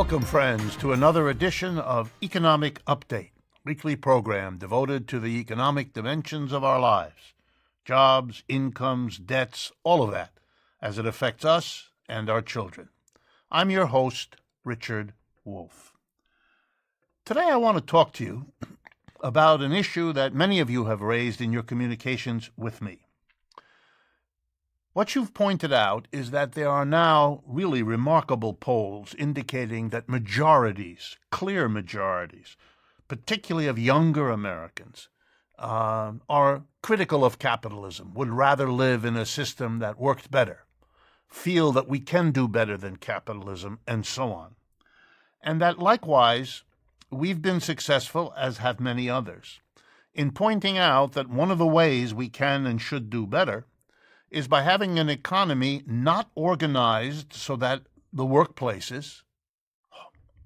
Welcome, friends, to another edition of Economic Update, weekly program devoted to the economic dimensions of our lives, jobs, incomes, debts, all of that, as it affects us and our children. I'm your host, Richard Wolff. Today I want to talk to you about an issue that many of you have raised in your communications with me. What you've pointed out is that there are now really remarkable polls indicating that majorities, clear majorities, particularly of younger Americans, are critical of capitalism, would rather live in a system that worked better, feel that we can do better than capitalism, and so on. And that likewise, we've been successful, as have many others, in pointing out that one of the ways we can and should do better is by having an economy not organized so that the workplaces,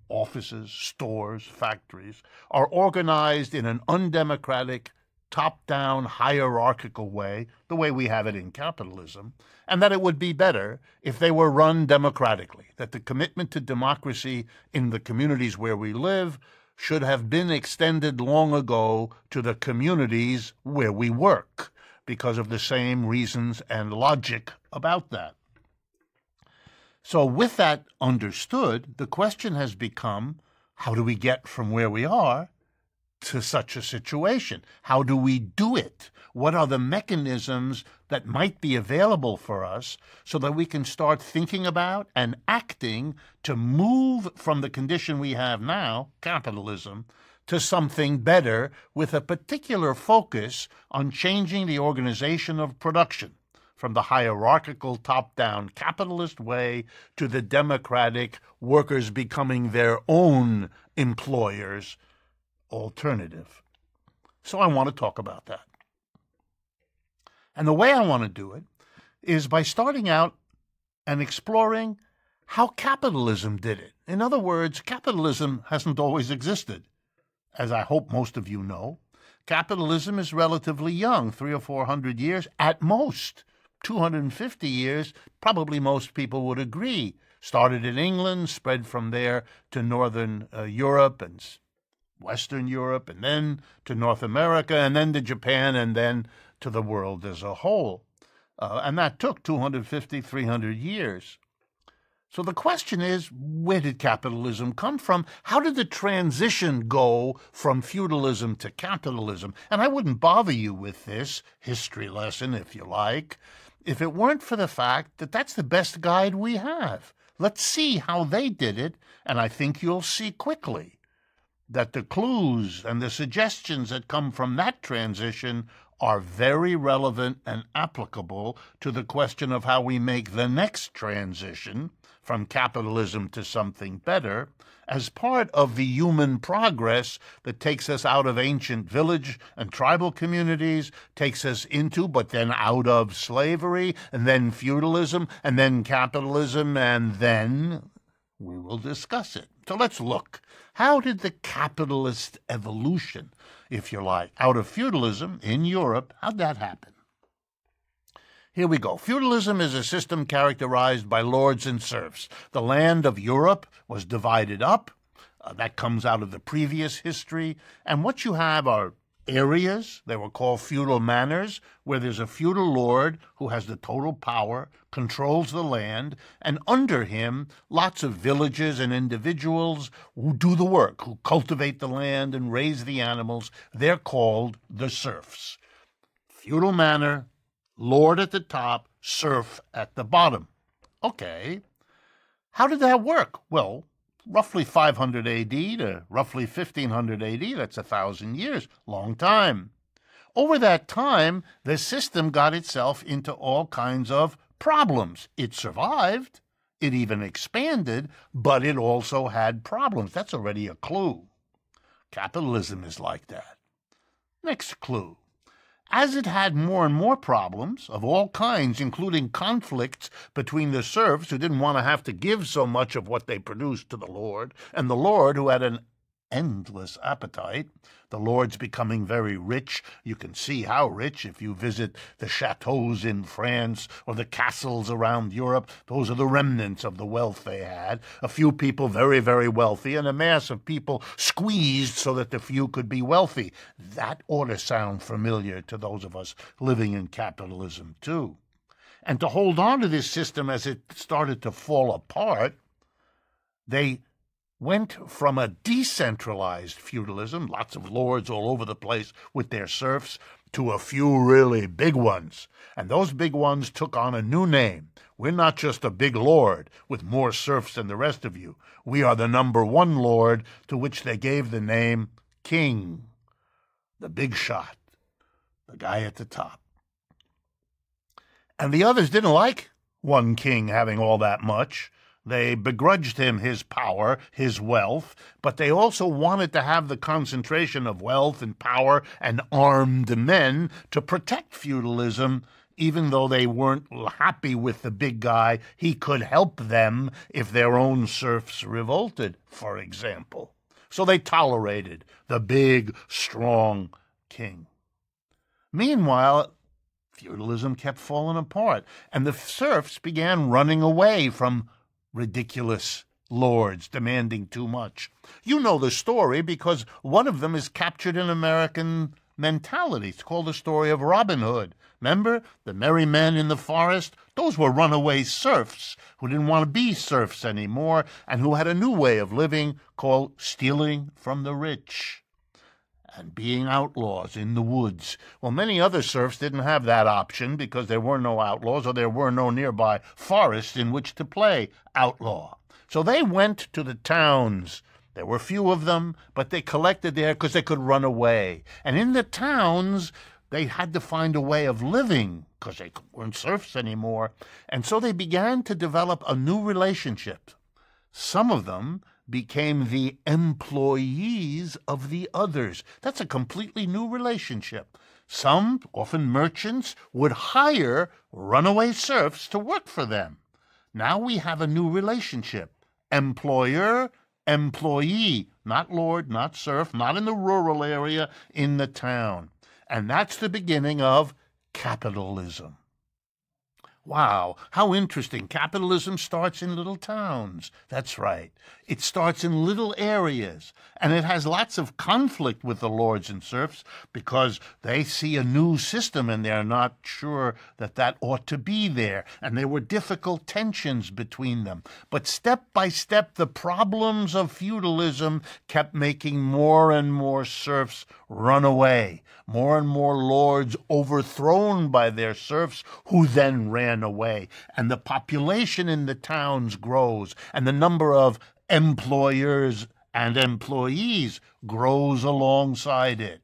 offices, stores, factories, are organized in an undemocratic, top-down, hierarchical way, the way we have it in capitalism, and that it would be better if they were run democratically, that the commitment to democracy in the communities where we live should have been extended long ago to the communities where we work, because of the same reasons and logic about that. So with that understood, the question has become, how do we get from where we are to such a situation? How do we do it? What are the mechanisms that might be available for us so that we can start thinking about and acting to move from the condition we have now, capitalism, to something better with a particular focus on changing the organization of production from the hierarchical top-down capitalist way to the democratic workers becoming their own employers alternative. So I want to talk about that. And the way I want to do it is by starting out and exploring how capitalism did it. In other words, capitalism hasn't always existed. As I hope most of you know, capitalism is relatively young, 300 or 400 years at most. 250 years, probably most people would agree. Started in England, spread from there to Northern Europe and Western Europe, and then to North America, and then to Japan, and then to the world as a whole. And that took 250, 300 years. So the question is, where did capitalism come from? How did the transition go from feudalism to capitalism? And I wouldn't bother you with this history lesson, if you like, if it weren't for the fact that that's the best guide we have. Let's see how they did it, and I think you'll see quickly that the clues and the suggestions that come from that transition are very relevant and applicable to the question of how we make the next transition from capitalism to something better as part of the human progress that takes us out of ancient village and tribal communities, takes us into, but then out of slavery, and then feudalism, and then capitalism, and then we will discuss it. So let's look. How did the capitalist evolution, if you like, out of feudalism in Europe, how'd that happen? Here we go. Feudalism is a system characterized by lords and serfs. The land of Europe was divided up. That comes out of the previous history. And what you have are areas, they were called feudal manors, where there's a feudal lord who has the total power, controls the land, and under him, lots of villages and individuals who do the work, who cultivate the land and raise the animals. They're called the serfs. Feudal manor, lord at the top, serf at the bottom. Okay. How did that work? Well, roughly 500 AD to roughly 1500 AD, that's 1,000 years, long time. Over that time, the system got itself into all kinds of problems. It survived, it even expanded, but it also had problems. That's already a clue. Capitalism is like that. Next clue. As it had more and more problems of all kinds, including conflicts between the serfs who didn't want to have to give so much of what they produced to the lord, and the lord who had an endless appetite. The lords becoming very rich. You can see how rich if you visit the chateaux in France or the castles around Europe. Those are the remnants of the wealth they had. A few people very, very wealthy, and a mass of people squeezed so that the few could be wealthy. That ought to sound familiar to those of us living in capitalism, too. And to hold on to this system as it started to fall apart, they went from a decentralized feudalism, lots of lords all over the place with their serfs, to a few really big ones. And those big ones took on a new name. We're not just a big lord with more serfs than the rest of you. We are the number one lord, to which they gave the name king, the big shot, the guy at the top. And the others didn't like one king having all that much. They begrudged him his power, his wealth, but they also wanted to have the concentration of wealth and power and armed men to protect feudalism. Even though they weren't happy with the big guy, he could help them if their own serfs revolted, for example. So they tolerated the big, strong king. Meanwhile, feudalism kept falling apart, and the serfs began running away from ridiculous lords demanding too much. You know the story because one of them is captured in American mentality. It's called the story of Robin Hood. Remember the merry men in the forest? Those were runaway serfs who didn't want to be serfs anymore and who had a new way of living called stealing from the rich and being outlaws in the woods. Well, many other serfs didn't have that option because there were no outlaws or there were no nearby forests in which to play outlaw. So they went to the towns. There were few of them, but they collected there because they could run away. And in the towns, they had to find a way of living because they weren't serfs anymore. And so they began to develop a new relationship. Some of them became the employees of the others. That's a completely new relationship. Some, often merchants, would hire runaway serfs to work for them. Now we have a new relationship. Employer, employee, not lord, not serf, not in the rural area, in the town. And that's the beginning of capitalism. Wow, how interesting. Capitalism starts in little towns. That's right. It starts in little areas, and it has lots of conflict with the lords and serfs because they see a new system and they're not sure that that ought to be there, and there were difficult tensions between them. But step by step, the problems of feudalism kept making more and more serfs run away, more and more lords overthrown by their serfs who then ran away, and the population in the towns grows, and the number of employers and employees grows alongside it.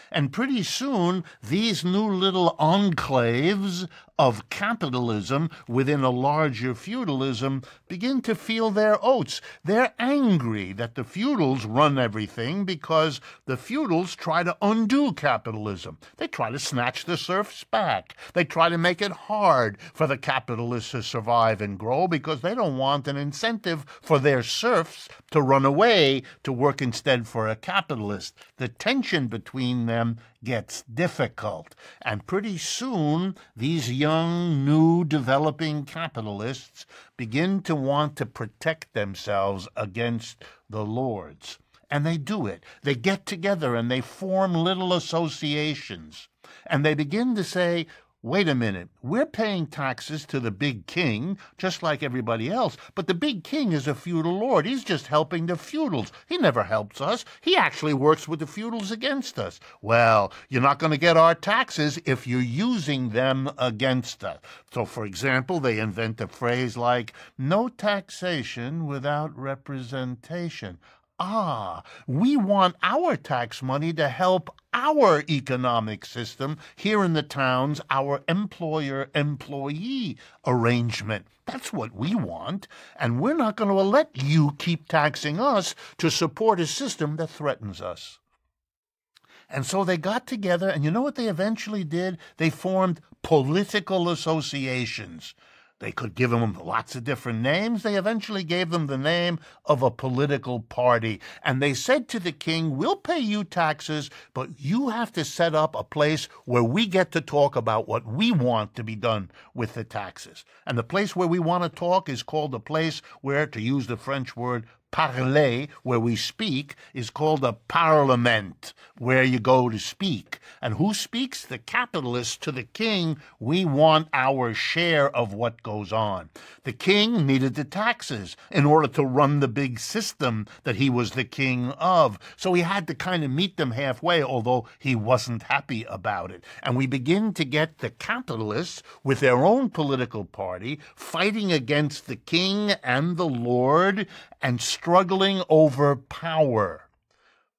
And pretty soon, these new little enclaves of capitalism within a larger feudalism begin to feel their oats. They're angry that the feudals run everything because the feudals try to undo capitalism. They try to snatch the serfs back. They try to make it hard for the capitalists to survive and grow because they don't want an incentive for their serfs to run away to work instead for a capitalist. The tension between them gets difficult, and pretty soon these young, new, developing capitalists begin to want to protect themselves against the lords. And they do it. They get together and they form little associations, and they begin to say, wait a minute, we're paying taxes to the big king, just like everybody else, but the big king is a feudal lord. He's just helping the feudals. He never helps us. He actually works with the feudals against us. Well, you're not going to get our taxes if you're using them against us. So, for example, they invent a phrase like, no taxation without representation. Ah, we want our tax money to help our economic system here in the towns, our employer-employee arrangement. That's what we want, and we're not going to let you keep taxing us to support a system that threatens us. And so they got together, and you know what they eventually did? They formed political associations. They could give them lots of different names. They eventually gave them the name of a political party. And they said to the king, we'll pay you taxes, but you have to set up a place where we get to talk about what we want to be done with the taxes. And the place where we want to talk is called a place where, to use the French word parler, where we speak, is called a parlement, where you go to speak. And who speaks? The capitalists to the king. We want our share of what goes on. The king needed the taxes in order to run the big system that he was the king of. So he had to kind of meet them halfway, although he wasn't happy about it. And we begin to get the capitalists with their own political party fighting against the king and the lord and struggling over power,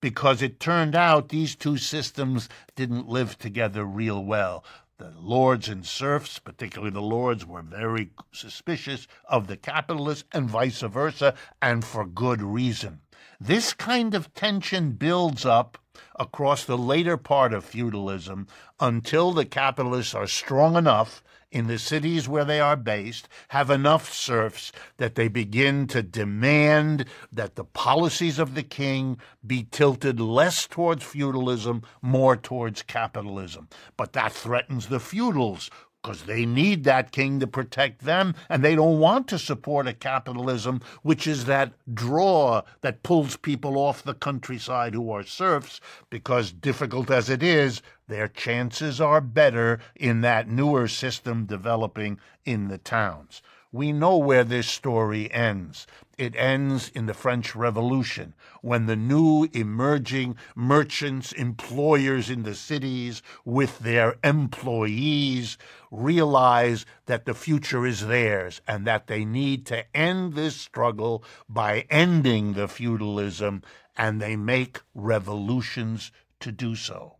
because it turned out these two systems didn't live together real well. The lords and serfs, particularly the lords, were very suspicious of the capitalists and vice versa, and for good reason. This kind of tension builds up across the later part of feudalism until the capitalists are strong enough in the cities where they are based, have enough serfs that they begin to demand that the policies of the king be tilted less towards feudalism, more towards capitalism. But that threatens the feudals, because they need that king to protect them, and they don't want to support a capitalism which is that draw that pulls people off the countryside who are serfs, because difficult as it is, their chances are better in that newer system developing in the towns. We know where this story ends. It ends in the French Revolution, when the new emerging merchants, employers in the cities with their employees realize that the future is theirs and that they need to end this struggle by ending the feudalism, and they make revolutions to do so.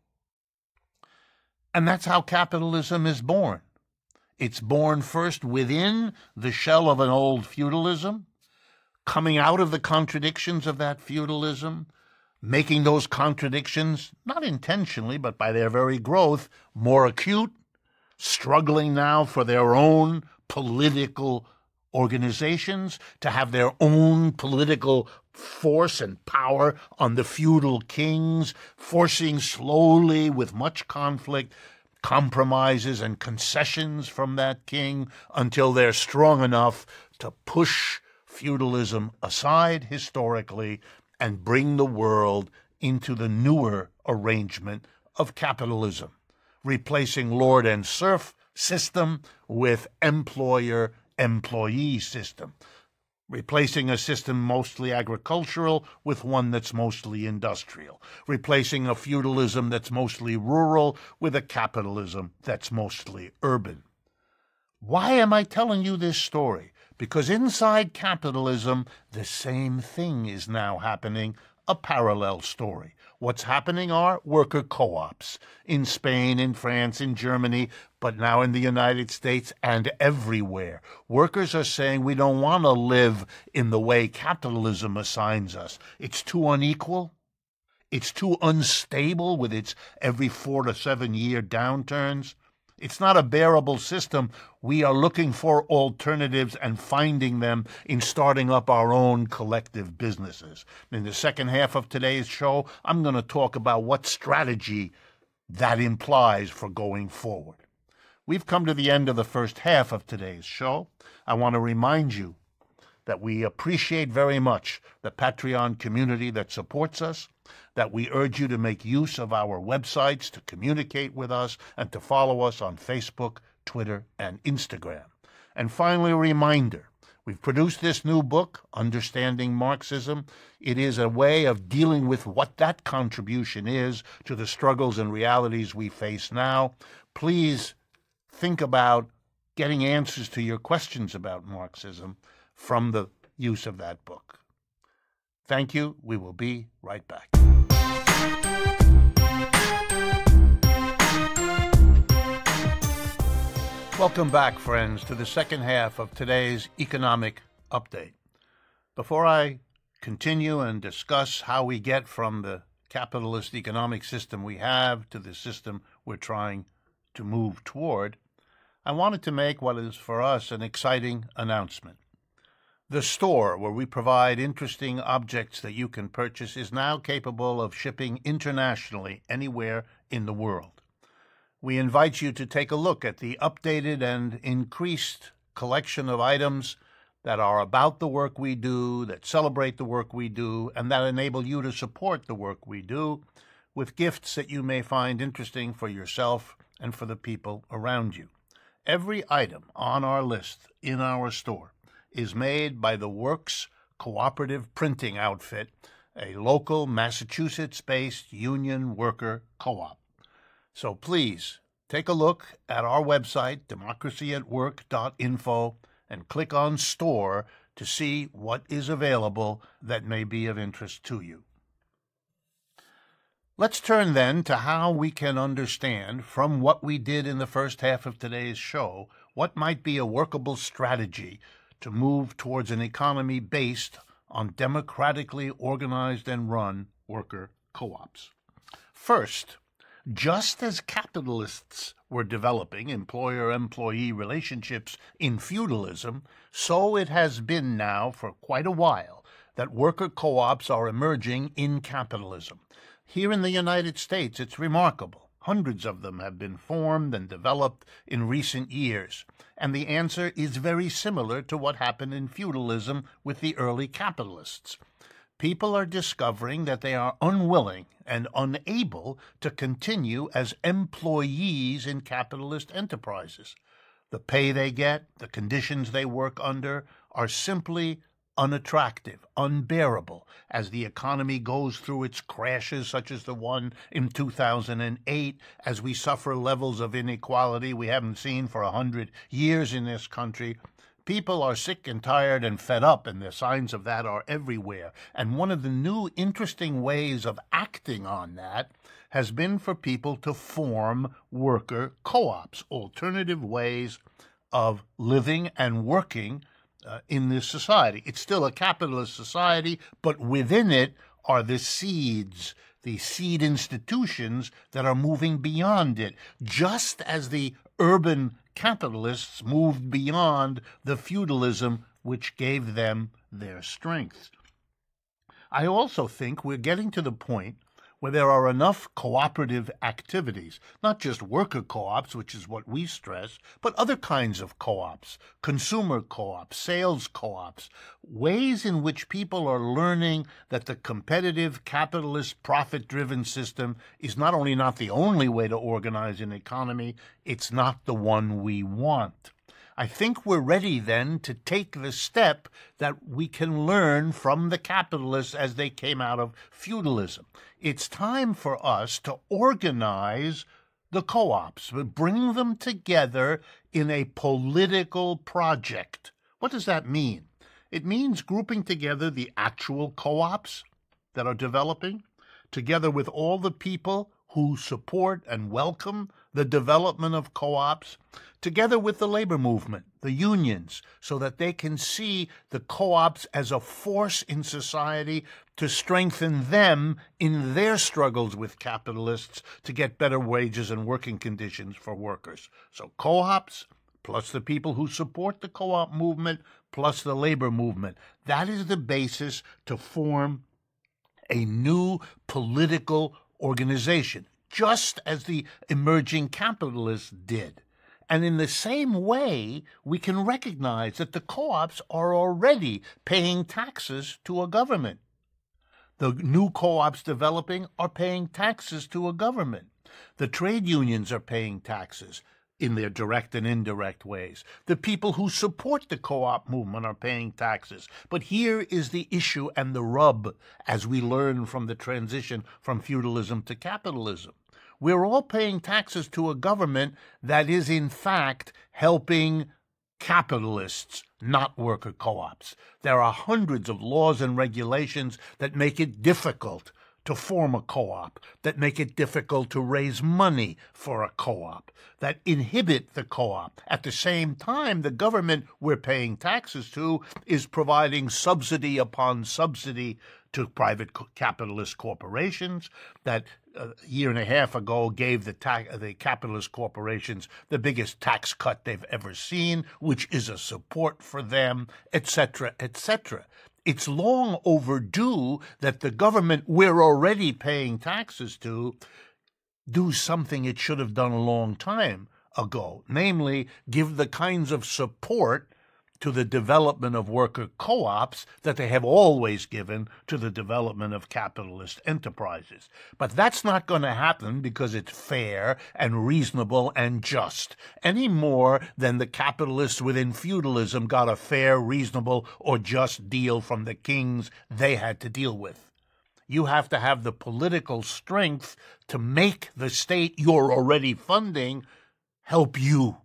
And that's how capitalism is born. It's born first within the shell of an old feudalism, coming out of the contradictions of that feudalism, making those contradictions, not intentionally, but by their very growth, more acute, struggling now for their own political organizations, to have their own political force and power on the feudal kings, forcing slowly, with much conflict, compromises and concessions from that king until they're strong enough to push feudalism aside historically and bring the world into the newer arrangement of capitalism, replacing lord and serf system with employer-employee system, replacing a system mostly agricultural with one that's mostly industrial, replacing a feudalism that's mostly rural with a capitalism that's mostly urban. Why am I telling you this story? Because inside capitalism, the same thing is now happening, a parallel story. What's happening are worker co-ops in Spain, in France, in Germany, but now in the United States and everywhere. Workers are saying we don't want to live in the way capitalism assigns us. It's too unequal. It's too unstable with its every 4 to 7 year downturns. It's not a bearable system. We are looking for alternatives and finding them in starting up our own collective businesses. In the second half of today's show, I'm going to talk about what strategy that implies for going forward. We've come to the end of the first half of today's show. I want to remind you that we appreciate very much the Patreon community that supports us, that we urge you to make use of our websites to communicate with us and to follow us on Facebook, Twitter, and Instagram. And finally, a reminder, we've produced this new book, Understanding Marxism. It is a way of dealing with what that contribution is to the struggles and realities we face now. Please think about getting answers to your questions about Marxism from the use of that book. Thank you. We will be right back. Welcome back, friends, to the second half of today's economic update. Before I continue and discuss how we get from the capitalist economic system we have to the system we're trying to move toward, I wanted to make what is for us an exciting announcement. The store, where we provide interesting objects that you can purchase, is now capable of shipping internationally anywhere in the world. We invite you to take a look at the updated and increased collection of items that are about the work we do, that celebrate the work we do, and that enable you to support the work we do with gifts that you may find interesting for yourself and for the people around you. Every item on our list in our store is made by the Works Cooperative Printing Outfit, a local Massachusetts-based union worker co-op. So please take a look at our website, democracyatwork.info, and click on Store to see what is available that may be of interest to you. Let's turn then to how we can understand from what we did in the first half of today's show what might be a workable strategy to move towards an economy based on democratically organized and run worker co-ops. First, just as capitalists were developing employer-employee relationships in feudalism, so it has been now for quite a while that worker co-ops are emerging in capitalism. Here in the United States, it's remarkable. Hundreds of them have been formed and developed in recent years, and the answer is very similar to what happened in feudalism with the early capitalists. People are discovering that they are unwilling and unable to continue as employees in capitalist enterprises. The pay they get, the conditions they work under, are simply unattractive, unbearable, as the economy goes through its crashes, such as the one in 2008, as we suffer levels of inequality we haven't seen for 100 years in this country. People are sick and tired and fed up, and the signs of that are everywhere. And one of the new interesting ways of acting on that has been for people to form worker co-ops, alternative ways of living and working in this society. It's still a capitalist society, but within it are the seeds, the seed institutions that are moving beyond it, just as the urban capitalists moved beyond the feudalism which gave them their strength. I also think we're getting to the point where there are enough cooperative activities, not just worker co-ops, which is what we stress, but other kinds of co-ops, consumer co-ops, sales co-ops, ways in which people are learning that the competitive, capitalist, profit-driven system is not only not the only way to organize an economy, it's not the one we want. I think we're ready then to take the step that we can learn from the capitalists as they came out of feudalism. It's time for us to organize the co-ops, but bring them together in a political project. What does that mean? It means grouping together the actual co-ops that are developing, together with all the people who support and welcome the development of co-ops, together with the labor movement, the unions, so that they can see the co-ops as a force in society to strengthen them in their struggles with capitalists to get better wages and working conditions for workers. So co-ops, plus the people who support the co-op movement, plus the labor movement. That is the basis to form a new political organization, just as the emerging capitalists did. And in the same way, we can recognize that the co-ops are already paying taxes to a government. The new co-ops developing are paying taxes to a government. The trade unions are paying taxes in their direct and indirect ways. The people who support the co-op movement are paying taxes. But here is the issue and the rub as we learn from the transition from feudalism to capitalism. We're all paying taxes to a government that is, in fact, helping capitalists, not worker co-ops. There are hundreds of laws and regulations that make it difficult to form a co-op, that make it difficult to raise money for a co-op, that inhibit the co-op. At the same time, the government we're paying taxes to is providing subsidy upon subsidy to private capitalist corporations, that a year and a half ago gave the capitalist corporations the biggest tax cut they've ever seen, which is a support for them, etc., etc. It's long overdue that the government we're already paying taxes to do something it should have done a long time ago, namely give the kinds of support to the development of worker co-ops that they have always given to the development of capitalist enterprises. But that's not going to happen because it's fair and reasonable and just, any more than the capitalists within feudalism got a fair, reasonable, or just deal from the kings they had to deal with. You have to have the political strength to make the state you're already funding help you.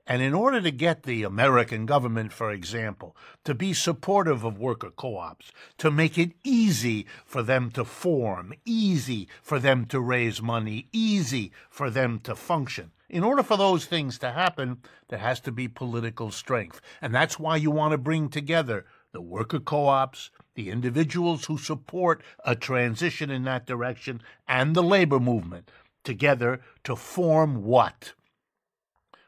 And in order to get the American government, for example, to be supportive of worker co-ops, to make it easy for them to form, easy for them to raise money, easy for them to function, in order for those things to happen, there has to be political strength. And that's why you want to bring together the worker co-ops, the individuals who support a transition in that direction, and the labor movement together to form what?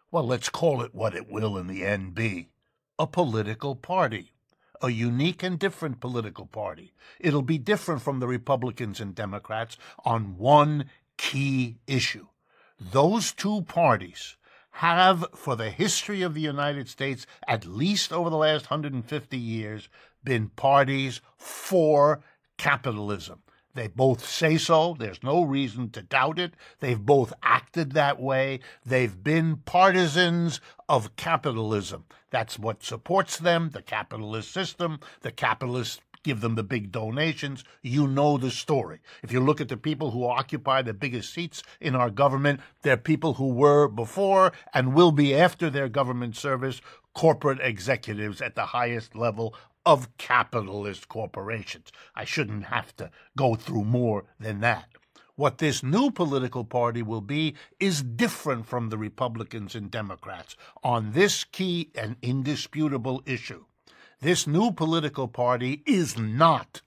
Well, let's call it what it will in the end be: a political party, a unique and different political party. It'll be different from the Republicans and Democrats on one key issue. Those two parties have, for the history of the United States, at least over the last 150 years, been parties for capitalism. They both say so. There's no reason to doubt it. They've both acted that way. They've been partisans of capitalism. That's what supports them, the capitalist system. The capitalists give them the big donations. You know the story. If you look at the people who occupy the biggest seats in our government, they're people who were before and will be after their government service corporate executives at the highest level of capitalist corporations. I shouldn't have to go through more than that. What this new political party will be is different from the Republicans and Democrats on this key and indisputable issue. This new political party is not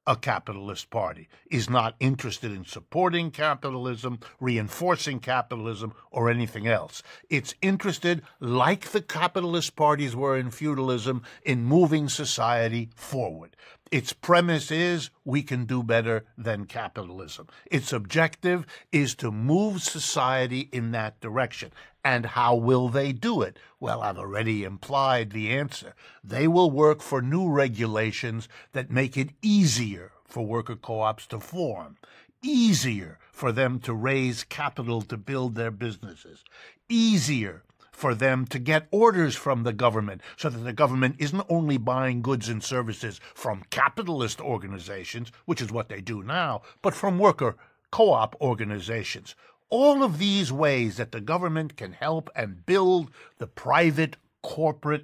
a capitalist party, is not interested in supporting capitalism, reinforcing capitalism, or anything else. It's interested, like the capitalist parties were in feudalism, in moving society forward. Its premise is we can do better than capitalism. Its objective is to move society in that direction. And how will they do it? Well, I've already implied the answer. They will work for new regulations that make it easier for worker co-ops to form, easier for them to raise capital to build their businesses, easier for them to get orders from the government so that the government isn't only buying goods and services from capitalist organizations, which is what they do now, but from worker co-op organizations. All of these ways that the government can help and build the private corporate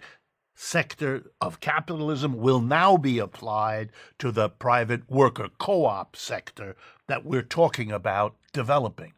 sector of capitalism will now be applied to the private worker co-op sector that we're talking about developing.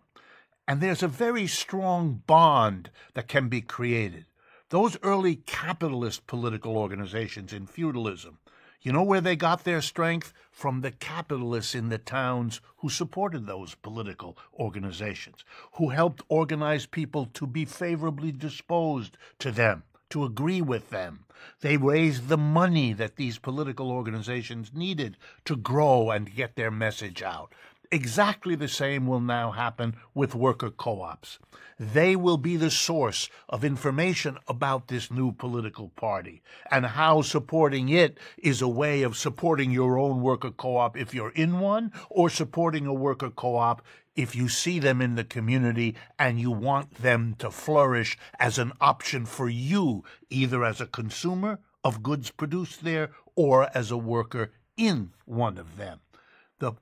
And there's a very strong bond that can be created. Those early capitalist political organizations in feudalism, you know where they got their strength? From the capitalists in the towns who supported those political organizations, who helped organize people to be favorably disposed to them, to agree with them. They raised the money that these political organizations needed to grow and get their message out. Exactly the same will now happen with worker co-ops. They will be the source of information about this new political party and how supporting it is a way of supporting your own worker co-op if you're in one, or supporting a worker co-op if you see them in the community and you want them to flourish as an option for you, either as a consumer of goods produced there or as a worker in one of them. The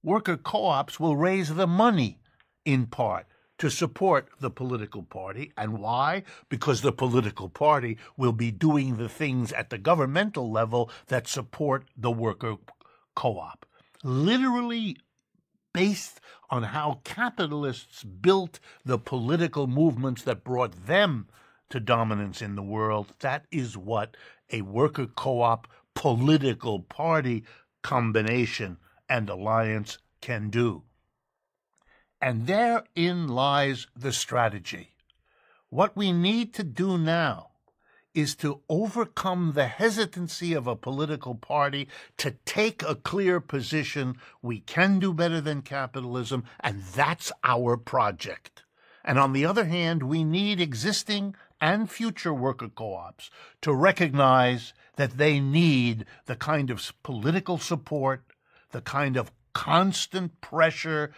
worker co-ops will raise the money, in part, to support the political party. And why? Because the political party will be doing the things at the governmental level that support the worker co-op. Literally based on how capitalists built the political movements that brought them to dominance in the world, that is what a worker co-op political party combination and alliance can do. And therein lies the strategy. What we need to do now is to overcome the hesitancy of a political party to take a clear position. We can do better than capitalism, and that's our project. And on the other hand, we need existing and future worker co-ops to recognize that they need the kind of political support, the kind of constant pressure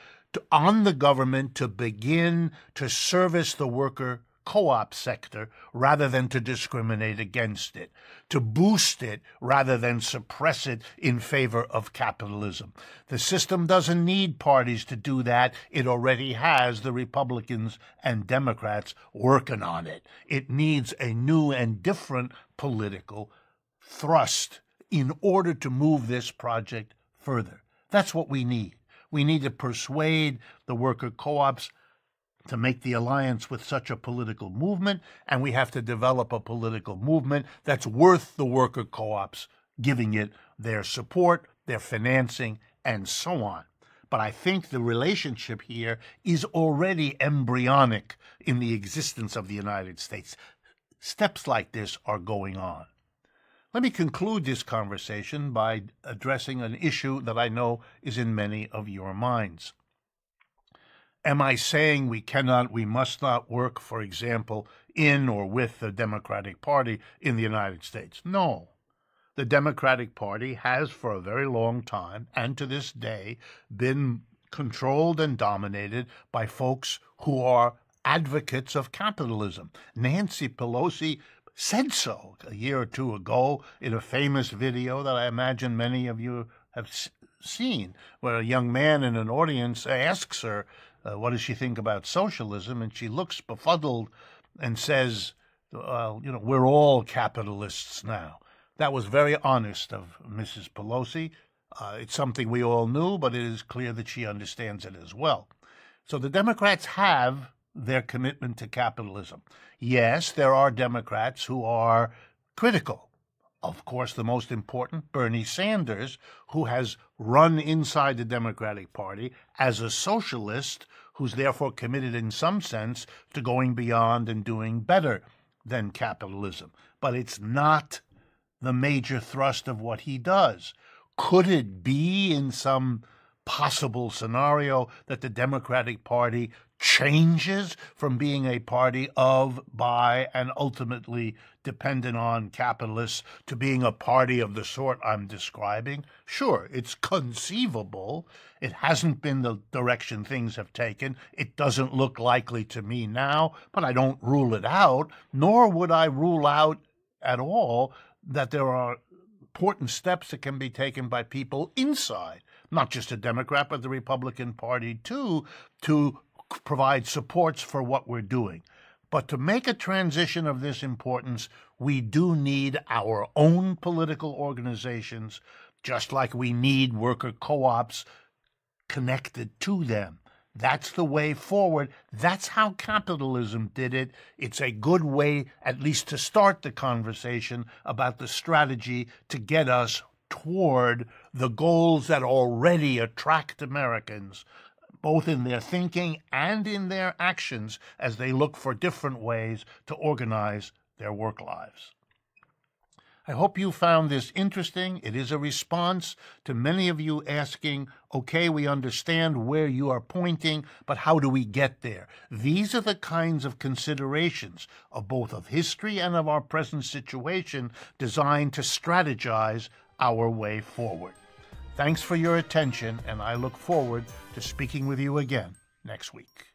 on the government to begin to service the worker co-op sector rather than to discriminate against it, to boost it rather than suppress it in favor of capitalism. The system doesn't need parties to do that. It already has the Republicans and Democrats working on it. It needs a new and different political thrust in order to move this project further. That's what we need. We need to persuade the worker co-ops to make the alliance with such a political movement, and we have to develop a political movement that's worth the worker co-ops giving it their support, their financing, and so on. But I think the relationship here is already embryonic in the existence of the United States. Steps like this are going on. Let me conclude this conversation by addressing an issue that I know is in many of your minds. Am I saying we must not work, for example, in or with the Democratic Party in the United States? No. The Democratic Party has for a very long time, and to this day, been controlled and dominated by folks who are advocates of capitalism. Nancy Pelosi said so a year or two ago in a famous video that I imagine many of you have seen, where a young man in an audience asks her, what does she think about socialism? And she looks befuddled and says, we're all capitalists now. That was very honest of Mrs. Pelosi. It's something we all knew, but it is clear that she understands it as well. So the Democrats have their commitment to capitalism. Yes, there are Democrats who are critical. Of course, the most important, Bernie Sanders, who has run inside the Democratic Party as a socialist, who's therefore committed in some sense to going beyond and doing better than capitalism. But it's not the major thrust of what he does. Could it be in some possible scenario that the Democratic Party changes from being a party of, by, and ultimately dependent on capitalists to being a party of the sort I'm describing? Sure, it's conceivable. It hasn't been the direction things have taken. It doesn't look likely to me now, but I don't rule it out, nor would I rule out at all that there are important steps that can be taken by people inside, not just a Democrat, but the Republican Party too, to provide supports for what we're doing. But to make a transition of this importance, we do need our own political organizations, just like we need worker co-ops connected to them. That's the way forward. That's how capitalism did it. It's a good way, at least to start the conversation about the strategy to get us toward the goals that already attract Americans, both in their thinking and in their actions as they look for different ways to organize their work lives. I hope you found this interesting. It is a response to many of you asking, okay, we understand where you are pointing, but how do we get there? These are the kinds of considerations of both of history and of our present situation designed to strategize our way forward. Thanks for your attention, and I look forward to speaking with you again next week.